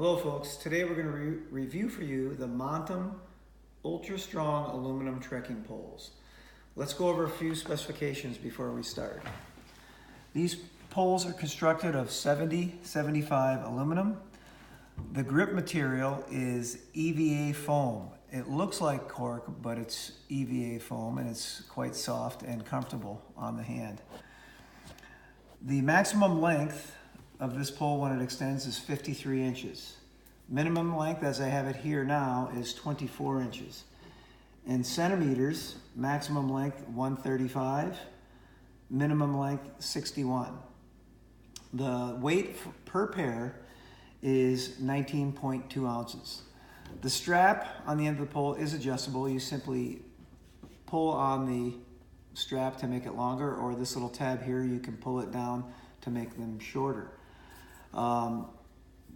Hello folks, today we're going to review for you the Montem Ultra Strong Aluminum Trekking Poles. Let's go over a few specifications before we start. These poles are constructed of 70-75 aluminum. The grip material is EVA foam. It looks like cork, but it's EVA foam and it's quite soft and comfortable on the hand. The maximum length of this pole when it extends is 53 inches. Minimum length, as I have it here now, is 24 inches. In centimeters, maximum length 135, minimum length 61. The weight per pair is 19.2 ounces. The strap on the end of the pole is adjustable. You simply pull on the strap to make it longer, or this little tab here, you can pull it down to make them shorter.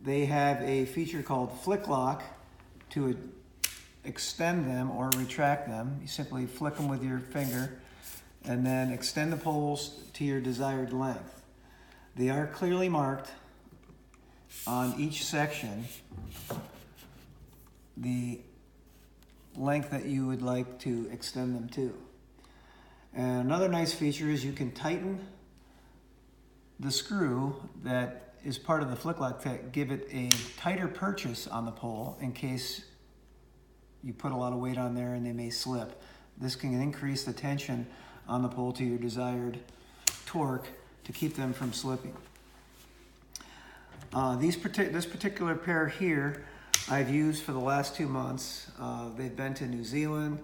They have a feature called flick lock to extend them or retract them. You simply flick them with your finger and then extend the poles to your desired length. They are clearly marked on each section the length that you would like to extend them to. And another nice feature is you can tighten the screw that is part of the flick lock to give it a tighter purchase on the pole in case you put a lot of weight on there and they may slip. This can increase the tension on the pole to your desired torque to keep them from slipping. This particular pair here I've used for the last 2 months. They've been to New Zealand,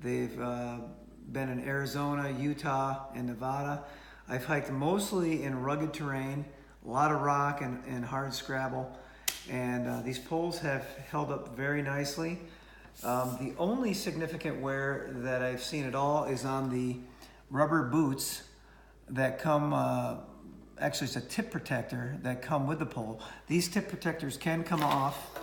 they've been in Arizona, Utah, and Nevada. I've hiked mostly in rugged terrain, a lot of rock and hard scrabble, and these poles have held up very nicely. The only significant wear that I've seen at all is on the rubber boots that come, actually it's a tip protector that come with the pole. These tip protectors can come off,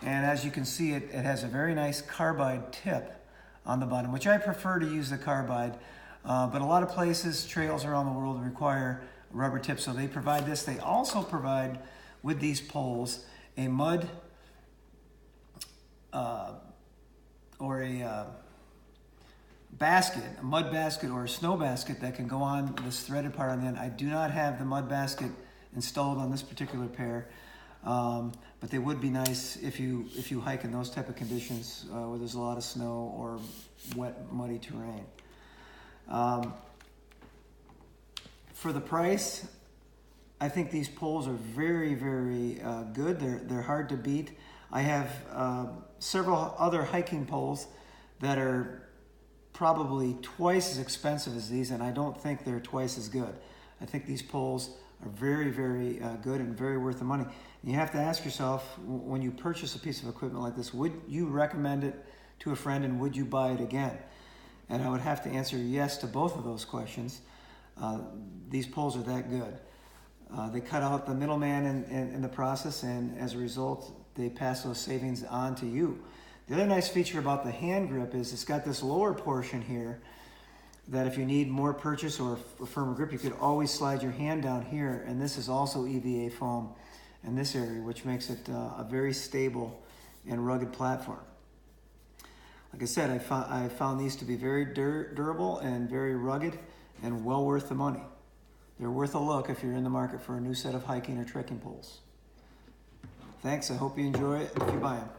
and as you can see, it has a very nice carbide tip on the bottom, which I prefer to use the carbide, but a lot of places, trails around the world, require rubber tips, so they provide this. They also provide with these poles a mud or a basket, a mud basket or a snow basket that can go on this threaded part on the end. I do not have the mud basket installed on this particular pair, but they would be nice if you hike in those type of conditions where there's a lot of snow or wet, muddy terrain. For the price, I think these poles are very, very good. They're hard to beat. I have several other hiking poles that are probably twice as expensive as these, and I don't think they're twice as good. I think these poles are very, very good and very worth the money. You have to ask yourself, when you purchase a piece of equipment like this, would you recommend it to a friend and would you buy it again? And I would have to answer yes to both of those questions. These poles are that good. They cut out the middleman in the process, and as a result, they pass those savings on to you. The other nice feature about the hand grip is it's got this lower portion here that if you need more purchase or a firmer grip, you could always slide your hand down here, and this is also EVA foam in this area, which makes it a very stable and rugged platform. Like I said, I found these to be very durable and very rugged and well worth the money. They're worth a look if you're in the market for a new set of hiking or trekking poles. Thanks, I hope you enjoy it if you buy them.